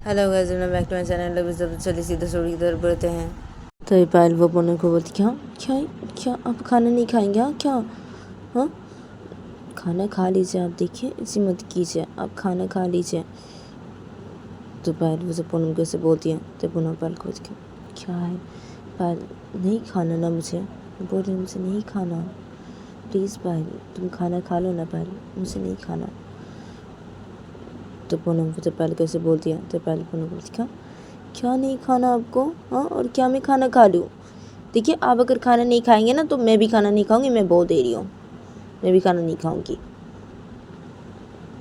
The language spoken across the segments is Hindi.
Hello guys, welcome back to my channel. अभी सब चलिए सीधा स्टोरी की तरफ बढ़ते हैं। तो ये पायल वो पोनम को बोलती, क्या क्या क्या आप खाना नहीं खाएंगे? हाँ क्या? हाँ खाना खा लीजिए, आप देखिए ऐसी मत कीजिए, आप खाना खा लीजिए। तो पायल वो सब पूनम को ऐसे बोलती है। तो पूनम पायल को बोलती, क्या है पायल, नहीं खाना ना मुझे, बोल रही मुझे नहीं खाना, प्लीज़ पायल तुम खाना खा लो ना पायल, मुझे नहीं खाना। तो पूनम वो जब पायल को ऐसे बोलती है तो पायल पूनम को बोलती, क्या नहीं खाना आपको? हाँ और क्या मैं खाना खा लूँ? देखिए आप अगर खाना नहीं खाएंगे ना तो मैं भी खाना नहीं खाऊंगी, मैं बहुत दे रही हूँ, मैं भी खाना नहीं खाऊंगी।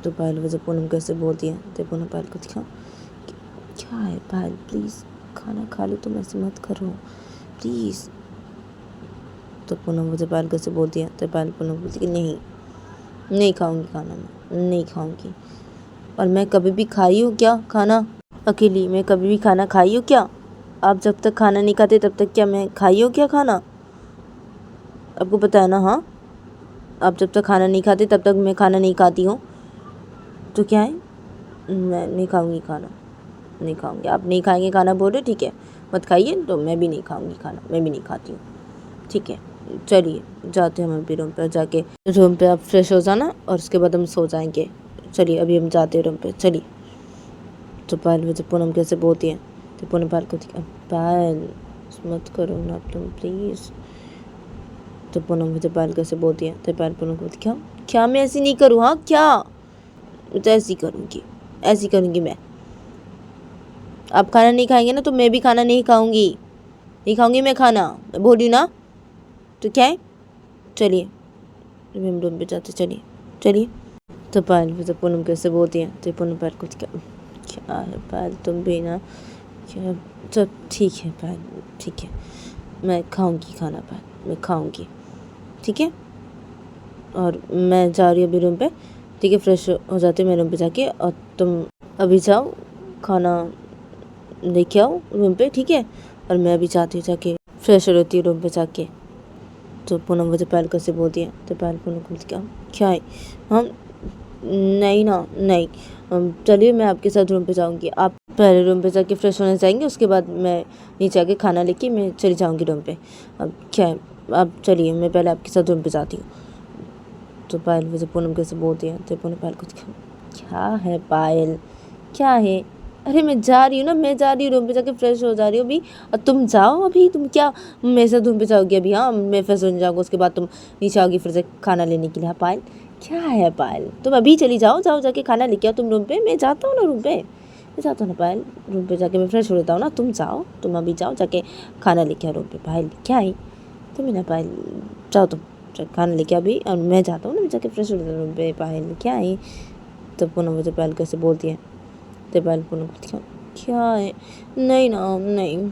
तो पायल वजह पूनम कैसे बोलती है तो पूनम पायल को दिखा, क्या है पायल प्लीज़ खाना खा लो, तुम ऐसे मत करो प्लीज़। तो पूनम वजह पायल कैसे बोलती है तो पायल पूनम बोलती है, नहीं खाऊंगी खाना, मैं नहीं खाऊंगी। और मैं कभी भी खाई हूँ क्या खाना अकेली? मैं कभी भी खाना खाई हूँ क्या? आप जब तक खाना नहीं खाते तब तक क्या मैं खाई हूँ क्या खाना? आपको पता है ना? हाँ आप जब तक खाना नहीं खाते तब तक मैं खाना नहीं खाती हूँ। तो क्या है, मैं नहीं खाऊंगी खाना, नहीं खाऊंगी। आप नहीं खाएंगे खाना बोल रहे, ठीक है मत खाइए, तो मैं भी नहीं खाऊंगी खाना, मैं भी नहीं खाती हूँ, ठीक है। चलिए जाते हैं हम अभी रूम पर, जाके रूम पे आप फ्रेश हो जाना और उसके बाद हम सो जाएंगे। चलिए अभी हम जाते हैं रूम पे, चलिए। तो पायल वजह पूनम कैसे बोलती है तो पूनम पायल को, पायल मत करो ना तुम प्लीज़। तो पूनम मुझे पायल कैसे बोलती है तो पायल पूनम को बोलती, क्या क्या मैं ऐसी नहीं करूँ? हाँ क्या? मैं तो ऐसी करूँगी, ऐसी करूँगी मैं। आप खाना नहीं खाएंगे ना तो मैं भी खाना नहीं खाऊंगी, नहीं खाऊंगी मैं खाना, मैं बोल रही हूँ ना। तो क्या है, चलिए अभी हम रूम पे जाते, चलिए चलिए। तो पायल फिर पूनम कैसे बोलती है तो पूनम पायल को, क्या क्या है पायल तुम भी ना, क्या सब ठीक है पायल, ठीक है मैं खाऊंगी खाना पायल, मैं खाऊंगी, ठीक है। और मैं जा रही हूँ अभी रूम पे, ठीक है फ्रेश हो जाते मैं रूम पे जाके, और तुम अभी जाओ खाना लेके आओ रूम पे, ठीक है। और मैं अभी जाती हूँ, जाके फ्रेश हो रहती हूँ रूम पे जाके। तो पूनम मुझे पायल कैसे बोलती है तो पायल पूनम को, क्या क्या है? हम नहीं ना नहीं, चलिए मैं आपके साथ रूम पे जाऊँगी, आप पहले रूम पे जाके फ्रेश होने जाएंगे, उसके बाद मैं नीचे आके खाना लेके मैं चली जाऊँगी रूम पे। अब क्या है, आप चलिए मैं पहले आपके साथ रूम पे जाती हूँ। तो पायल मुझे पूनम कैसे बोलती है तो पूनम पायल को, क्या है पायल क्या है? अरे मैं जा रही हूँ ना, मैं जा रही हूँ रूम पे जाके फ्रेश हो जा रही हूँ अभी, और तुम जाओ अभी, तुम क्या मेरे साथ रूम पे जाओगी अभी? हाँ मैं फ्रेश होने जाऊँगा, उसके बाद तुम नीचे आओगी फिर से खाना लेने के लिए। हाँ पायल क्या है पायल, तुम अभी चली जाओ, जाओ जाके खाना लेके आओ तुम रूम पे, मैं जाता हूँ ना रूम पे, मैं जाता हूँ ना पायल रूम पे जाके मैं फ्रेश हो लेता हूँ ना, तुम जाओ, तुम अभी जाओ जाके खाना लेके आओ रूम पे। पायल क्या है तुम ही ना पायल, जाओ तुम खाना लेके अभी, और मैं जाता हूँ ना, मैं जाके फ्रेश हो लेता हूँ रूम पे। पायल क्या है? तो पूनम मुझे पायल कैसे बोलती है तो पायल पूनम को, क्या है? नहीं ना नहीं।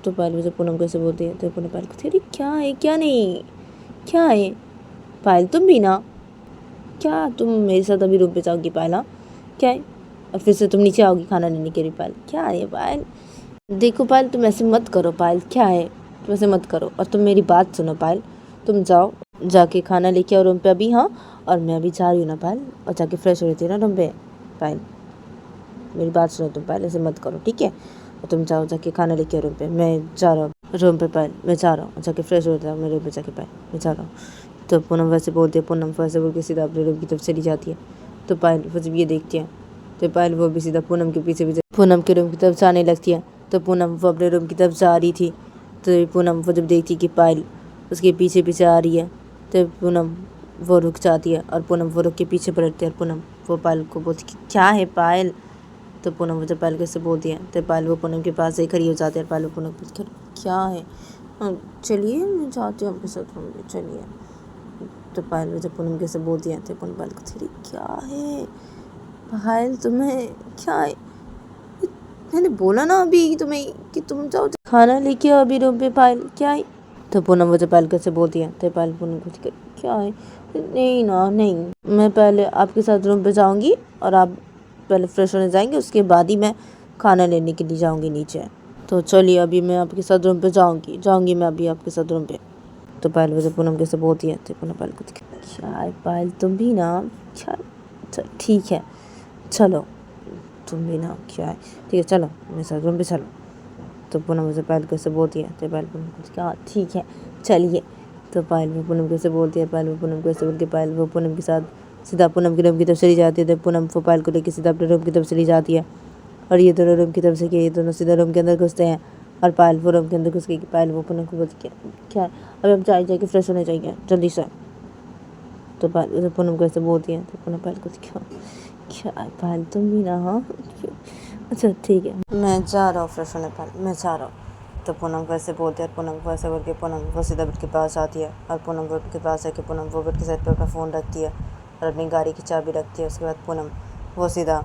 तो पायल मुझे पूनम कैसे बोलती है तो पूनम पायल को, अरे क्या है क्या नहीं, क्या है पायल तुम भी ना, क्या तुम मेरे साथ अभी रूम पे जाओगी पायल? हाँ क्या है? और फिर से तुम नीचे आओगी खाना लेने के लिए? पायल क्या है पायल, देखो पायल तुम ऐसे मत करो पायल, क्या है तुम ऐसे मत करो, और तुम मेरी बात सुनो पायल, तुम जाओ जाके खाना लेके आओ रूम पे अभी। हाँ और मैं अभी जा रही हूँ ना पायल, और जाके फ्रेश हो रही थी ना रूम पे। पायल मेरी बात सुनो तुम पायल, ऐसे मत करो ठीक है, और तुम जाओ जाके खाना लेके आओ रूम पे, मैं जा रहा हूँ रूम पे पायल, मैं जा रहा हूँ जाके फ्रेश हो जाओ मेरे रूम पे जाके पायल, मैं जा रहा हूँ। तो पूनम वैसे बोलती है, पूनम वैसे बोल के सीधा अपने रूम की तरफ चली जाती है। तो पायल वो जब ये देखती है तो पायल वो भी सीधा पूनम के पीछे पीछे पूनम के रूम की तरफ जाने लगती है। तो पूनम वो अपने रूम की तरफ जा रही थी, तो पूनम वो जब देखती कि पायल उसके पीछे पीछे आ रही है, तो पूनम वो रुक जाती है, और पूनम वो रुक के पीछे पलटती है, और पूनम वो पायल को बोलती कि क्या है पायल? तो पूनम मुझे पायल कैसे बोलती है तो पायल वो पूनम के पास से खड़ी हो जाती है। पायल वो पूनम पूछ, क्या है? चलिए मैं जाती हूँ आपके साथ रूम में, चलिए। तो पायल मुझे पूनम कैसे बोलती है तो पूनम पायल को, क्या है पायल तुम्हें क्या है? मैंने बोला ना अभी तुम्हें कि तुम जाओ खाना लेके आओ अभी रूम पे। पायल क्या है? तो पूनम मुझे पायल कैसे बोलती है तो पायल पूनम को, क्या है? नहीं ना नहीं, मैं पहले आपके साथ रूम पे जाऊंगी, और आप पहले फ्रेश होने जाएंगे, उसके बाद ही मैं खाना लेने के लिए जाऊंगी नीचे। तो चलिए अभी मैं आपके साथ रूम पे जाऊंगी मैं अभी आपके साथ रूम पे। तो पायल मुझे पूनम कैसे बोलती है तो पूनम पायल को, क्या है पायल तुम भी ना, अच्छा ठीक है चलो तुम भी ना क्या है, ठीक है चलो मेरे साथ रूम पे चलो। तो पूनम उसे पायल को ऐसे बोलती है, तो पायल पूनम को कहा ठीक है चलिए। तो पायल वो पूनम को ऐसे बोलती है, पायल वो पूनम को ऐसे बोल के पायल वो पूनम के साथ सीधा पूनम के रूम की तरफ चली जाती है। तो पूनम वो पायल को लेकर सीधा अपने रूम की तरफ चली जाती है, और ये दोनों रूम की तरफ से ये दोनों सीधा रूम के अंदर घुसते हैं। और पायल वो रूम के अंदर घुस गई कि पायल वो पूनम को बोलती है क्या अब हम जाके फ्रेश होने चाहिए जल्दी से। तो पायल पूनम को ऐसे बोलती है, तो पूनम पायल को क्या क्या पायल तुम भी ना, हाँ अच्छा ठीक है मैं जा रहा हूँ फ्रेश होने, पायल मैं जा रहा हूँ। तो पूनम को ऐसे बोलते हैं, पूनम को ऐसे बोल के पूनम वो सीधा बेड के पास आती है, और पूनम बेड के पास आके पूनम वो बेड के साइड पर अपना फ़ोन रखती है और अपनी गाड़ी की चाबी रखती है। उसके बाद पूनम वो सीधा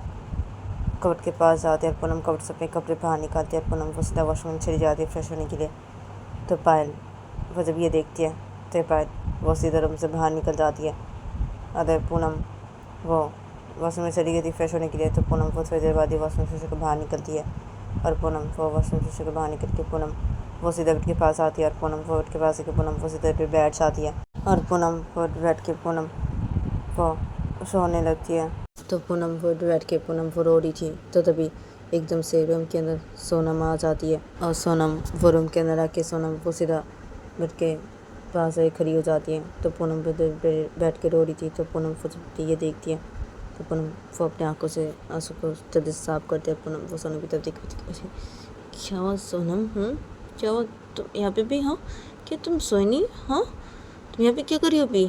कबर्ड के पास जाती है, पूनम कबर्ड से अपने कपड़े बाहर निकालती है, पूनम वो सीधा वॉशरूम में चली जाती है फ्रेश होने के लिए। तो पायल वो जब ये देखती है तो पायल वो सीधा रूम से बाहर निकल जाती है। अगर पूनम वो वॉशरूम में चली गई थी फ्रेश होने के लिए, तो पूनम वो थोड़ी देर बाद ही वॉशरूम से बाहर निकलती है, और पूनम वो वॉशरूम से बाहर निकल के पूनम वो सीधा बेड के पास आती है, और पूनम वो बेड के पास आके पूनम वो सीधा पे बैठ जाती है, और पूनम वो बैठ के पूनम वो सोने लगती है। तो पूनम वो बैठ के पूनम वो रो रही थी, तो तभी एकदम से रूम के अंदर सोनम आ जाती है, और सोनम वो रूम के अंदर आके सोनम वो सीधा बेड के पास आके खड़ी हो जाती है। तो पूनम बैठ के रो रही थी, तो पूनम वो जब ये देखती है तो पूनम वो अपने आंखों से आंसू को जल्दी से साफ करते हैं। पूनम वो सोनम की तरफ देखती है, क्या हुआ सोनम, क्या हुआ तुम यहाँ पे भी, हाँ क्या तुम सोई नहीं, हाँ तुम यहाँ पे क्या कर रही हो अभी।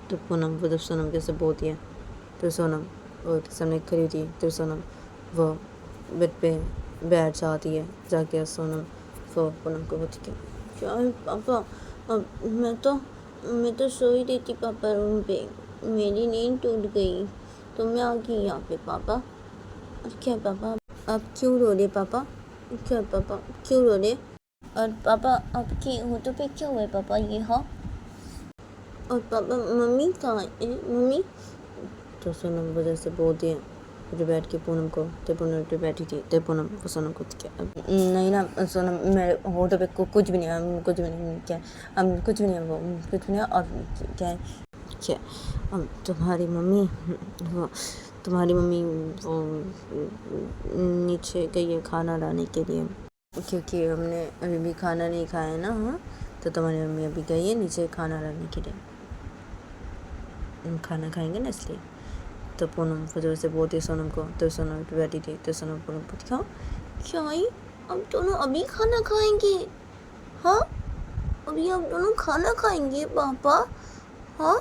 तो पूनम वो जब सोनम कैसे बोलती है, तो सोनम वो सामने खड़ी थी, तो सोनम वो बेड पे बैठ जाती है, जाके सोनम वो पूनम को बोलती है क्या है पापा, अब मैं तो सोई रही थी पापा रूम पे, मेरी नींद टूट गई तो मैं आ गई यहाँ पे पापा। और क्या पापा आप क्यों रो रहे पापा, क्या पापा क्यों रो रहे, और पापा आपके होठों पे क्या हुआ है पापा ये, हाँ और पापा मम्मी कहाँ है मम्मी। तो सोनम वजह से बोलती है जो बैठ के पूनम को, तो पूनम पे बैठी थी, तो पूनम वो सोनम को क्या नहीं ना सोनम मेरे होठों पे कुछ भी नहीं है, कुछ भी नहीं क्या कुछ भी नहीं है, वो कुछ भी नहीं है, और क्या है क्या तुम्हारी मम्मी वो नीचे गई है खाना लाने के लिए, क्योंकि हमने अभी भी खाना नहीं खाया है ना, हाँ तो तुम्हारी मम्मी अभी गई है नीचे खाना लाने के लिए, खाना खाएंगे ना इसलिए। तो पूनम वजह से बोलती है सोनम को, तो सोनम पे बैठी थी, तो सोनम पूनम को दिखाओ क्या ही अब दोनों अभी खाना खाएंगे, हाँ अभी आप दोनों खाना खाएंगे पापा, हाँ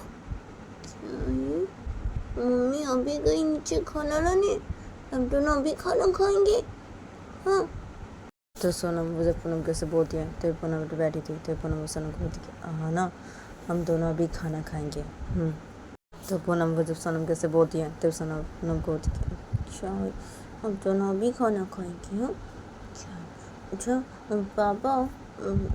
मम्मी अभी गई नीचे खाना लाने, अब दोनों अभी खाना खाएंगे, हाँ। तो सोनम जब पूनम कैसे बोलती है, तो पूनम पे बैठी थी, तो पूनम सोनम को बोलती है हाँ ना हम दोनों अभी खाना खाएंगे। तो पूनम वो जब सोनम कैसे बोलती है, तो सोनम पूनम को बोलती है अच्छा हम दोनों अभी खाना खाएंगे, हाँ अच्छा पापा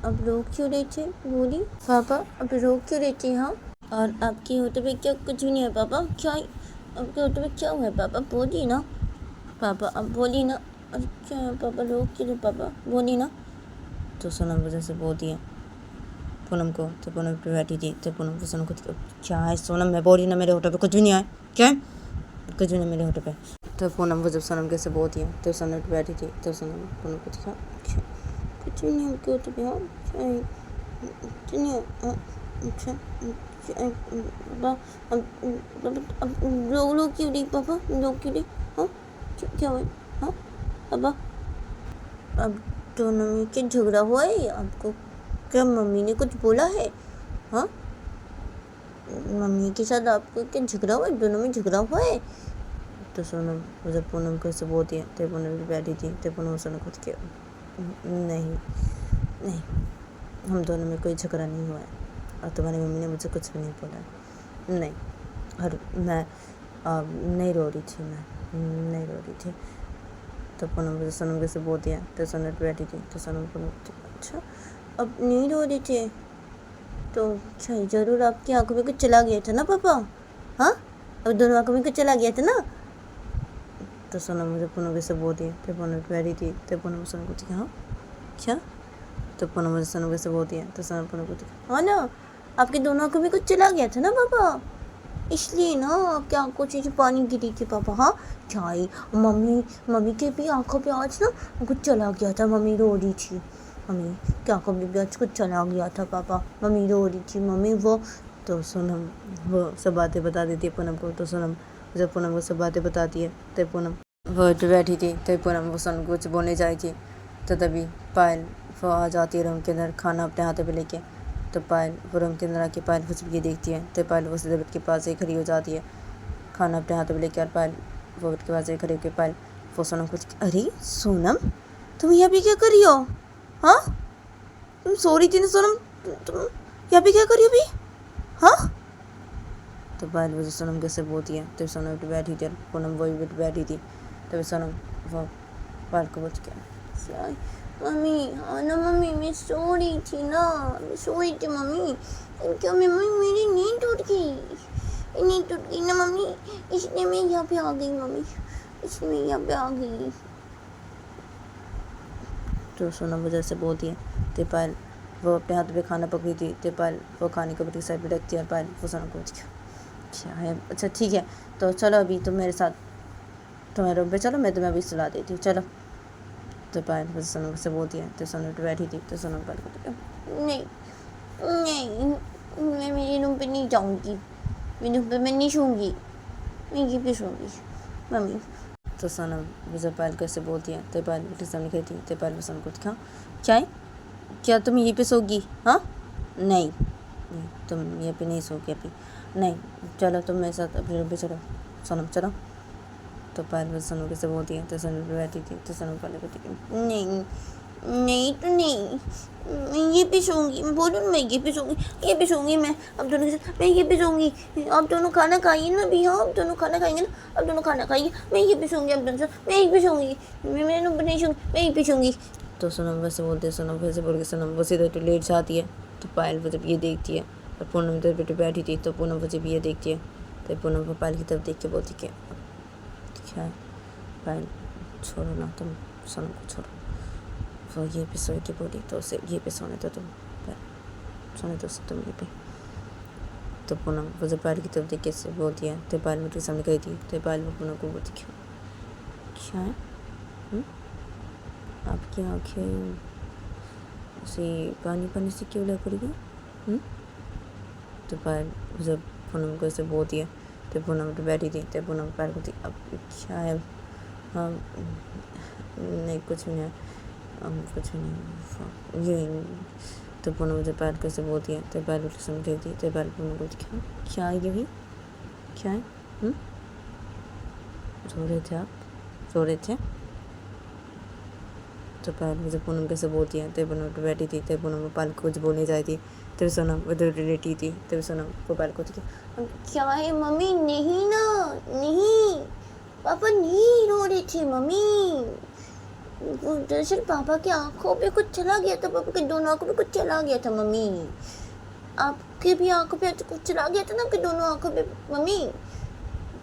अब रो क्यों रहे थे, बोली पापा अब रो क्यों रहे थे, हाँ और आपके होठों पे क्या कुछ भी नहीं है पापा, क्या आपके होठों पे क्या हुआ है पापा, बोली ना पापा अब बोली ना, अरे क्या है पापा रो क्यों रहे पापा, बोली ना। तो सोनम वजह से बोलती है पूनम को, तो पूनम पे बैठी थी, तो पूनम को सोनम को क्या है सोनम मैं बोल रही ना मेरे होठों पे कुछ भी नहीं आया, क्या है कुछ भी नहीं मेरे होठों पे। तो पूनम वो जब सोनम कैसे बोलती है, तो सोनम पे बैठी थी, तो सोनम पूनम को दिखा कुछ भी नहीं हमके होठों पे, हाँ क्या है कुछ नहीं है, अच्छा अब लोग क्यों रही पापा, लोग क्यों रही, हाँ क्या हुआ, हाँ पापा अब दोनों में क्या झगड़ा हुआ है आपको, क्या मम्मी ने कुछ बोला है, हाँ मम्मी के साथ आपको क्या झगड़ा हुआ है, दोनों में झगड़ा हुआ है। तो सोनम जब पूनम को ऐसे बोलती है, तो पूनम भी बैठी थी, तो पूनम सोनम खुद के नहीं हम दोनों में कोई झगड़ा नहीं हुआ है, और तुम्हारी मम्मी ने मुझे कुछ भी नहीं बोला नहीं, और मैं नहीं रो रही थी, मैं नहीं रो रही थी। तो पूनम मुझे सोनम कैसे बोलती है, तो सोनम बैठी थी, तो सोनम पूनम अच्छा अब नहीं रो रही थी, तो अच्छा ज़रूर आपकी आंखों में कुछ चला गया था ना पापा, हाँ अब दोनों आंखों में कुछ चला गया था ना। तो सोनम मुझे पूनम कैसे बोलती है, तो पूनम बैठी थी, तो पूनम सोनम को दिखा हाँ क्या, तो पूनम मुझे सोनम कैसे बोलती है, तो सोनम पूनम को दिखा हाँ ना आपके दोनों आंखों में कुछ चला गया था ना पापा, इसलिए ना आपकी आंखों से जो पानी गिरी थी पापा। हाँ चाय मम्मी मम्मी के भी आंखों पे आज ना कुछ चला गया था, मम्मी रो रही थी। मम्मी क्या आंखों में भी आज कुछ चला गया था पापा, मम्मी रो रही थी मम्मी वो। तो सोनम वो सब बातें बता देती है पूनम को। तो सोनम जब पूनम को सब बातें बताती है तो पूनम वो बैठी थी, तो पूनम वो सोनम को कुछ बोलने जाई थी, तो तभी पायल वो आ जाती है रूम के अंदर खाना अपने हाथों पे लेके। तो पायल वो रूम के अंदर आके पायल वो सब ये देखती है, तो पायल वो सीधे बेड के पास ही खड़ी हो जाती है खाना अपने हाथों में लेके। और पायल वो बेड के पास ही खड़ी होकर पायल वो सोनम कुछ, अरे सोनम तुम यहाँ पे क्या कर रही हो? हाँ तुम सो रही थी ना सोनम, तुम यहाँ पे क्या कर रही हो अभी? हाँ तो पायल वो सोनम कैसे बोलती है, तो सोनम उठ बैठी थी और पूनम वही उठ बैठी थी। तभी सोनम वो पायल को बोल के, मम्मी हाँ ना मम्मी मैं सो रही थी ना, मैं सो रही थी मम्मी, क्या मम्मी मेरी नींद टूट गई, नींद टूट गई ना मम्मी, इसलिए मैं यहाँ पे आ गई मम्मी, इसलिए मैं यहाँ पे आ गई। तो सोनम वजह से बोलती है, तो पायल वो अपने हाथ पे खाना पकड़ी थी, तो पायल वो खाने को अपनी साइड पे रखती है और पायल वो सोनम को अच्छा है, अच्छा ठीक है तो चलो अभी तुम मेरे साथ तुम्हारे रूम पे चलो, मैं तुम्हें अभी सुला देती हूँ चलो। तो पायल सोनम से बोलती है, तो सोनम पे बैठी थी, तो सोनम पायल को नहीं नहीं मैं मेरे रूम पे नहीं जाऊँगी, मेरे रूम पे मैं नहीं सोऊंगी, मैं यहीं पे सोऊंगी मम्मी। तो सोनम जब पायल को ऐसे बोलती है, तो पायल उठे सामने खड़ी थी, तो पायल वो सोनम को दिखा, क्या तुम यहीं पे सोगी? हाँ नहीं तुम यहाँ पे नहीं सोगी अभी, नहीं चलो तुम मेरे साथ अपने रूम पे चलो सोनम चलो। तो पायल वो सोनम कैसे बोलती है, तो सोनम पे बैठी थी, तो सोनम पायल को नहीं नहीं तो नहीं मैं ये पे सोऊंगी, मैं बोलूँ मैं ये पे सोऊंगी, ये पे सोऊंगी मैं अब दोनों के साथ, मैं ये पे सोऊंगी, आप दोनों खाना खाइए ना अभी, हाँ आप दोनों खाना खाएंगे ना, आप दोनों खाना खाइए, मैं ये पे सोऊंगी आप दोनों साथ, मैं यहीं पे सोऊंगी, मैं मेरे रूम पे नहीं सोऊंगी, मैं यहीं पे सोऊंगी। तो सोनम वैसे बोलते हैं, सोनम वैसे बोल के सोनम वो सीधे तो लेट जाती है। तो पायल वो जब ये देखती है और पूनम इधर बेटे बैठी थी, तो पूनम वो जब ये देखती है तो पूनम को पायल की तरफ देख के बोलती क्या क्या है पायल छोड़ो ना तुम सोनम को छोड़ो, वो ये पे सोए के बोली तो उसे ये पे सोने दो तुम, सोने दो तुम ये पे। तो पूनम वो जब पायल की तरफ देख के से बोलती है, तो पायल मेरे सामने गई थी, तो पायल वो पूनम को बोलती क्या है आपकी आँखें से पानी पानी से क्यों लग रही? तो पायल जब पूनम को ऐसे बोलती है, तो पूनम तो बैठी थी, तो पूनम पायल को थी अब क्या है, हाँ नहीं कुछ भी नहीं, कुछ भी नहीं ये। तो पूनम जब पायल को ऐसे बोलती है, तो पायल उठ समझ गई थी, तो पायल पूनम को क्या है ये भी क्या है? रो रहे थे आप, रो रहे थे? तो पायल मुझे पूनम कैसे बोलती है, तो पूनम तो बैठी थी, तो पूनम पायल को कुछ बोलने जाती थी, तो सोनम उधर लेटी थी, तो सोनम को पायल को क्या है मम्मी, नहीं ना नहीं पापा नहीं रो रहे थे मम्मी, दरअसल पापा की आंखों पे कुछ चला गया था, पापा के दोनों आंखों पे कुछ चला गया था मम्मी, आपके भी आंखों पे कुछ चला गया था ना आपके दोनों आंखों पे मम्मी,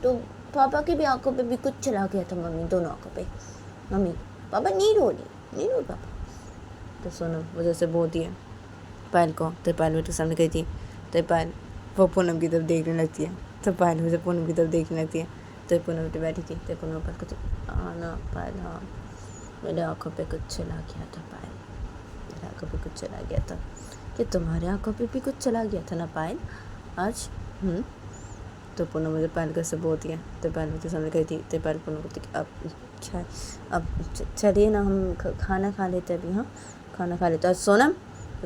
तो पापा की भी आंखों पे भी कुछ चला गया था मम्मी, दोनों आंखों पे मम्मी, पापा नहीं रो पापा। तो सोनम वजह से बोलती है पायल को, तो पायल मेरे सामने गई थी, तो पायल वो पूनम की तरफ देखने लगती है, तो पायल मुझे पूनम की तरफ देखने लगती है, तो पूनम पे बैठी थी, तो पूनम पायल को हाँ ना पायल हाँ मेरे आँखों पे कुछ चला गया था पायल, मेरे आँखों पे कुछ चला गया था, कि तुम्हारे आँखों पे भी कुछ चला गया था ना पायल आज? तो पूनम मुझे पायल कैसे बोलती है, तो पायल मुझे सामने गई थी, तो पायल पूनम को अब अच्छा अब चलिए ना हम खाना खा लेते अभी, हाँ खाना खा लेते। सोनम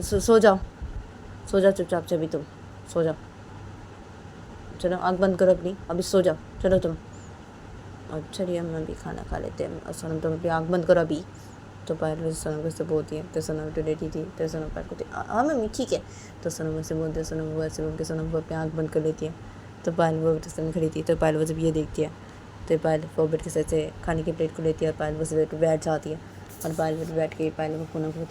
सो जाओ चुपचाप से, अभी तुम सो जाओ, चलो आँख बंद करो अपनी, अभी सो जाओ चलो तुम, और चलिए हम अभी खाना खा लेते हैं। और सोनम तुम अपनी आँख बंद करो अभी। तो पायल सोनम को से बोलती है, तो सोनम तो लेटी थी, तो सोनम पायल को हाँ मम्मी ठीक है, तो सोनम से बोलते हैं, सोनम वो ऐसे बोल के सोनम वो अपनी आँख बंद कर लेती है। तो पायल वो सामने खड़ी थी, तो पायल वो जब ये देखती है, तो पायल वो बेड के साथ से खाने की प्लेट को लेती है, और पायल वो से बैठ जाती है, और पायल वो बैठ के पायल वो पूनम को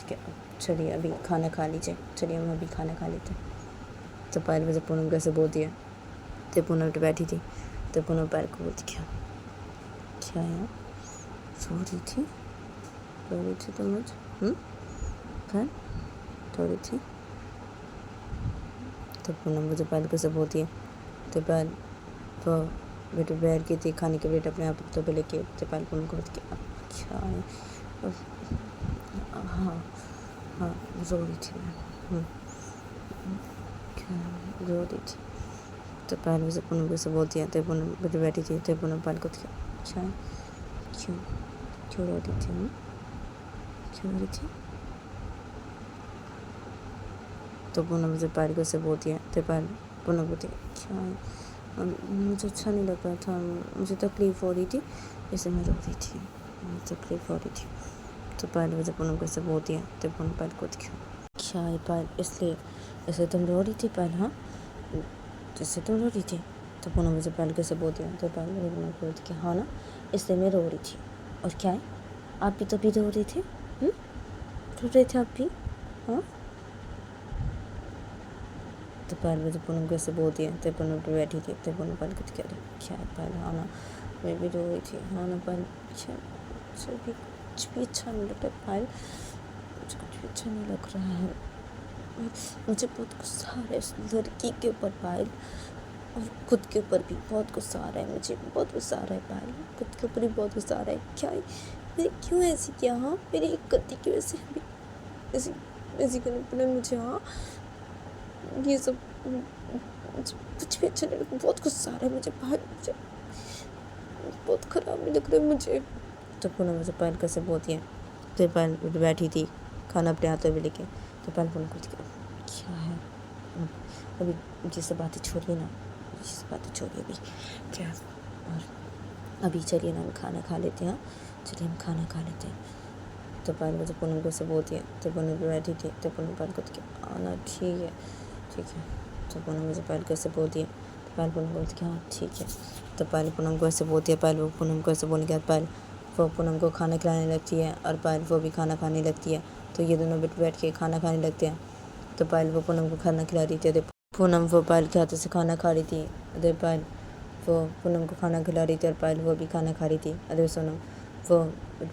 चलिए अभी खाना खा लीजिए, चलिए हम अभी खाना खा लेते हैं। तो पायल वो जब पूनम कैसे बोलती है, तो पूनम तो बैठी थी, तो पूनम पायल को बोलती क्या यार सो रही थी तो मुझ फिर सो रही थी। तो पूनम मुझे पायल कैसे बोलती है, तो पायल वो बेटे बैठ गई थी खाने के प्लेट अपने आप तो पे लेके तेपाल पूनम को बोलती कि अच्छा है। हाँ हाँ रो रही थी मैं। क्या रो रही थी तो पहले मुझे पूनम को से बोलती है तो पूनम बेटे बैठी थी तो पूनम पाल को अच्छा है क्यों क्यों रो रही थी क्यों रो रही थी तो पूनम मुझे पाल को से बोलती है तो पाल पूनम बोलती क्या है मुझे अच्छा नहीं लग रहा था मुझे तकलीफ़ हो रही थी इससे मैं रो रही थी मुझे तकलीफ़ हो रही थी तो पायल मुझे पूनम को से बोलती है तो पूनम पायल को क्या है पायल इसलिए ऐसे तुम रो रही थी पायल हाँ जैसे तुम रो रही थी तो पूनम मुझे पायल को से बोलती है तो पायल मुझे पूनम को बोलती कि हाँ ना इसलिए मैं रो रही थी और क्या है आप भी तभी रो रहे थे रो रहे थे आप भी हाँ तो पायल मुझे पूनम को से बोलती है तो पूनम पे बैठी थी तो पूनम पायल को क्या है पायल हाँ ना मैं भी रो रही थी हाँ ना पायल अच्छा मुझे भी कुछ भी अच्छा नहीं लग रहा पायल मुझे कुछ भी अच्छा नहीं लग रहा है मुझे बहुत गुस्सा आ रहा है उस लड़की के ऊपर पायल और खुद के ऊपर भी बहुत गुस्सा आ रहा है मुझे बहुत गुस्सा आ रहा है पायल खुद के ऊपर भी बहुत गुस्सा आ रहा है क्या है मैंने क्यों ऐसी किया हाँ मेरी एक गलती की वजह से अभी ऐसी ऐसी करनी पड़े मुझे हाँ ये सब कुछ भी अच्छा नहीं लग बहुत गुस्सा आ रहा है मुझे पायल मुझे बहुत ख़राब नहीं लग रहा है मुझे तो पूनम मुझे पायल कैसे बोलती है तो पायल बैठी थी खाना अपने हाथों में लेके तो पायल पूनम को क्या है अभी ये सब बातें छोड़िए ना ये सब बातें छोड़िए अभी क्या और अभी चलिए ना हम खाना खा लेते हैं चलिए हम खाना खा लेते हैं तो पायल मुझे पूनम को से बोलती है तो पूनम पे बैठी थी तो पूनम पायल को आना ठीक है तो पूनम मुझे पायल को ऐसे बोलती है तो पायल पूनम बोलती है हाँ ठीक है तो पायल पूनम को ऐसे बोलती है पायल वो पूनम को ऐसे बोलने के बाद पायल वो पूनम को खाना खिलाने लगती है और पायल वो भी खाना खाने लगती है तो ये दोनों बैठ के खाना खाने लगते हैं तो पायल वो पूनम को खाना खिला रही थी पूनम वो पायल के हाथों से खाना खा रही थी अरे पायल वो पूनम को खाना खिला रही थी और पायल वो भी खाना खा रही थी अरे सोनम वो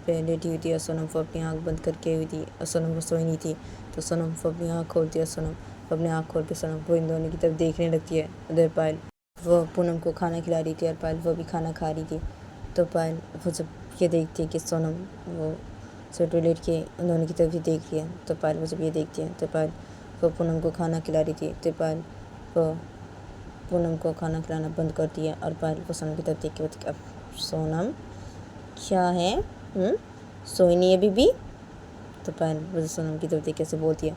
पे लेटी हुई थी और सोनम वो अपनी आँख बंद करके हुई थी और सोनम वो सोई नहीं थी तो सोनम वो अपनी आँख खोलती है और सोनम अपनी आँख खोल के सोनम को इन दोनों की तरफ देखने लगती है अदर पायल वो पूनम को खाना खिला रही थी और पायल वो भी खाना खा रही थी तो पायल वो जब ये देखती है कि सोनम वो सोटो लेट के उन दोनों की तरफ ही देख रही है तो पायल वो जब ये देखती है तो पायल वो पूनम को खाना खिला रही थी तो पायल वो पूनम को खाना खिलाना बंद कर दिया और पायल को सोनम की तरफ देख के बोलती अब सोनम क्या है सोई नहीं है बीबी तो पायल वो सोनम की तरफ देख कैसे बोलती है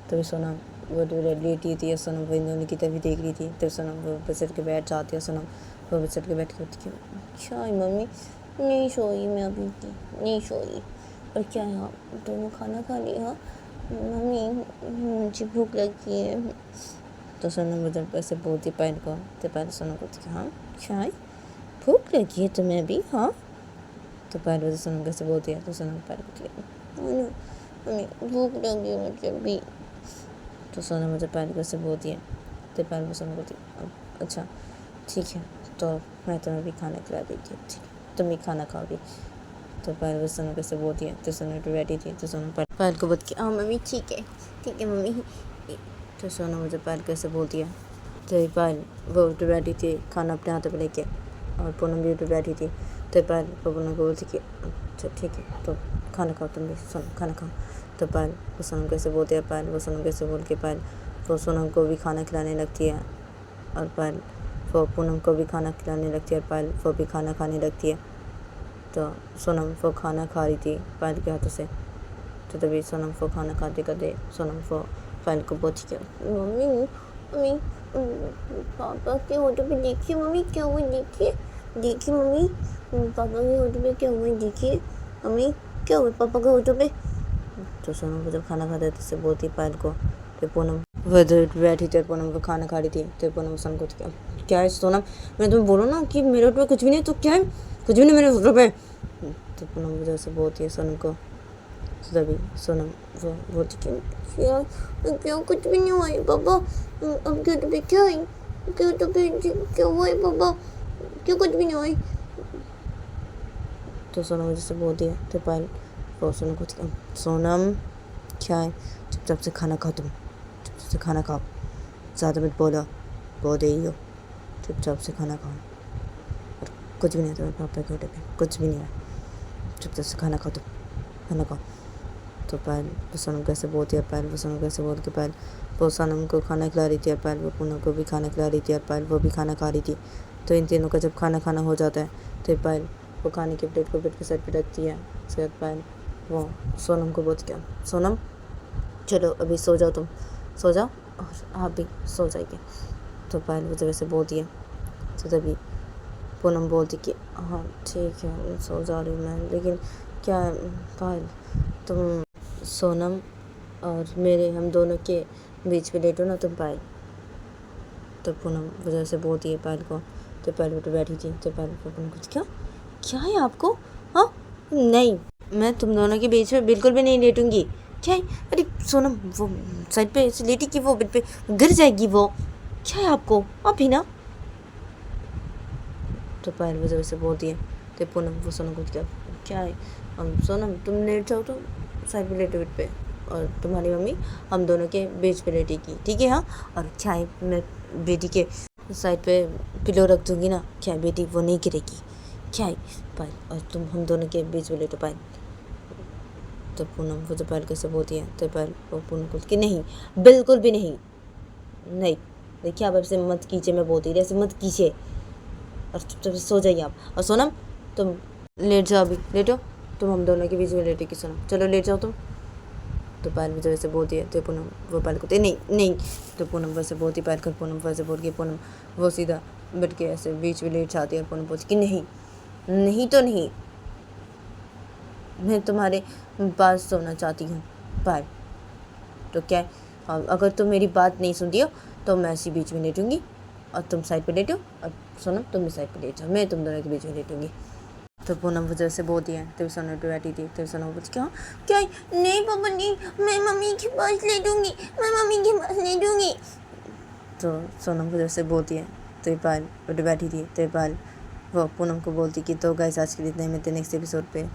तो सोनम वो लेटी थी सोनम वो इन दोनों की तरफ देख रही थी तो सोनम वो बिसर के बैठ जाती है सोनम वो बिसर के बैठ के होती है क्या है मम्मी नहीं सोई मैं अभी भी नहीं सोई और क्या है दोनों खाना खा लिया मम्मी मुझे भूख लगी है तो सोनम जब ऐसे बोलती पायल को तो पायल सोनम को हाँ क्या है भूख लगी है तुम्हें भी हाँ तो पायल वजह सोनम कैसे बोलती है तो सोनम पायल को मम्मी भूख लगी है मुझे भी तो सोनम मुझे पायल कैसे बोलती है तो पायल वो सोनम बोलती अच्छा ठीक है तो मैं तुम्हें भी खाना खिला देती हूँ ठीक तुम भी खाना खाओगी तो पायल वो सोनम कैसे बोलती है तो सोनम पे बैठी थी तो सोनम पायल को बोलती हाँ मम्मी ठीक है मम्मी तो सोनम मुझे पायल कैसे बोलती है तो पायल वो उठ बैठी थी खाना अपने हाथों पे लेके और पूनम भी उठ बैठी थी तो पायल वो पूनम को बोलती कि अच्छा ठीक है तो खाना खाओ तुम भी सोनम खाना खाओ तो पायल वो सोनम कैसे बोलती है पायल वो सोनम कैसे बोल के पायल वो सोनम को भी खाना खिलाने लगती है और पायल वो पूनम को भी खाना खिलाने लगती है और पायल वो भी खाना खाने लगती है तो सोनम वो खाना खा रही थी पायल के हाथों से तो तभी सोनम वो खाना खाते खाते सोनम वो पायल को बोलती क्या मम्मी पापा के होटो पे देखिए मम्मी क्या हुआ देखिए मम्मी पापा के होटो पे क्या हुआ देखिए मम्मी क्या हुआ पापा के होटो पे तो सोनम को जब खाना खाते थे से बोलती पायल को तो पूनम वो बैठी थी पूनम को खाना खा रही थी तो पूनम सोनम को क्या है सोनम मैं तुम्हें बोलो ना कि मेरे होटो पे कुछ भी नहीं तो क्या है कुछ भी नहीं मेरे होटो पे तो पूनम वजह से बोलती है सोनम को तो तभी सोनम वो बोलती क्या कुछ भी नहीं हुआ है पापा अब के पे क्या है के पे क्या हुआ है पापा क्यों कुछ भी नहीं हुआ है तो सोनम वजह से बोलती है तो पायल वो सोनम को सोनम क्या है चुपचाप से खाना खाओ तुम चुपचाप से खाना खाओ ज़्यादा मत बोलो बहुत देरी हो चुपचाप से खाना खाओ कुछ भी नहीं आता पापा के पे, कुछ भी नहीं है, चुपचाप से खाना खाओ, तुम खाना खाओ। तो पायल वो सोनम कैसे बोलती है, पायल वो सोनम कैसे बोल के पायल वो सोनम को खाना खिला रही थी और पायल वो पूनम को भी खाना खिला रही थी और पायल वो भी खाना खा रही थी। तो इन तीनों का जब खाना खाना हो जाता है तो पायल वो खाने की प्लेट को बेड के साइड पे रखती है। उसके बाद पायल वो सोनम को बोलती है, सोनम चलो अभी सो जाओ, तुम सो जाओ और आप भी सो जाइए। तो पायल वो जब ऐसे बोलती है तो तभी पूनम बोलती कि हाँ ठीक है सो जा रही हूँ मैं, लेकिन क्या पायल तुम सोनम और मेरे हम दोनों के बीच में लेटो ना तुम पायल। तो पूनम वजह से बोलती है पायल को। तो पायल उठ बैठी थी। तो पायल को पूनम कुछ क्या क्या है आपको, हाँ नहीं मैं तुम दोनों के बीच में बिल्कुल भी नहीं लेटूंगी। क्या है, अरे सोनम वो साइड पे ऐसे लेटी कि वो बेड पे गिर जाएगी, वो क्या है आपको, आप भी ना। तो पायल वजह से बोलती है। तो पूनम वो सोनम को क्या है, हम सोनम तुम लेट जाओ तो साइड पे लेटो बेड पे, और तुम्हारी मम्मी हम दोनों के बीच पे लेटेगी, ठीक है हाँ। और क्या है, मैं बेटी के साइड पे पिलो रख दूंगी ना, क्या है बेटी वो नहीं गिरेगी, क्या है पायल, और तुम हम दोनों के बीच में लेटो पायल। तो पूनम वो तो पायल कैसे बोलती है। तो पायल वो पूनम को कि नहीं बिल्कुल भी नहीं, नहीं देखिए आप ऐसे मत कीजिए, मैं बोलती रही ऐसे मत कीजिए, और चुपचाप सो जाइए आप। और सोनम तुम लेट जाओ, अभी लेटो, तुम हम दोनों के बीच में लेटेगी सोनम, चलो लेट जाओ तुम। तो पायल मुझे वैसे बोलती है। तो पूनम वो पायल को नहीं नहीं। तो पूनम वैसे बोलती पायल कर, पूनम वैसे बोल के पूनम वो सीधा बैठ के ऐसे बीच में लेट जाती है। और पूनम बोलती कि नहीं नहीं तो नहीं, मैं तुम्हारे पास सोना चाहती हूँ पायल। तो क्या अगर तुम मेरी बात नहीं सुनती हो तो मैं ऐसी बीच में लेटूंगी और तुम साइड पे लेटो, और सोनम तुम भी साइड पे लेट जाओ, मैं तुम दोनों के बीच में लेटूंगी। तो पूनम वजह से बोलती है। तभी सोनम पे बैठी थी। तभी सोनम बोलती क्या क्या नहीं पापा नहीं, मैं मम्मी के पास लेटूंगी, मैं मम्मी के पास लेटूंगी। तो सोनम वजह से बोलती है। तो पायल बैठी थी। तो पायल वो पूनम को बोलती कि तो गाइस आज के लिए इतना ही, मिलते नेक्स्ट एपिसोड पे।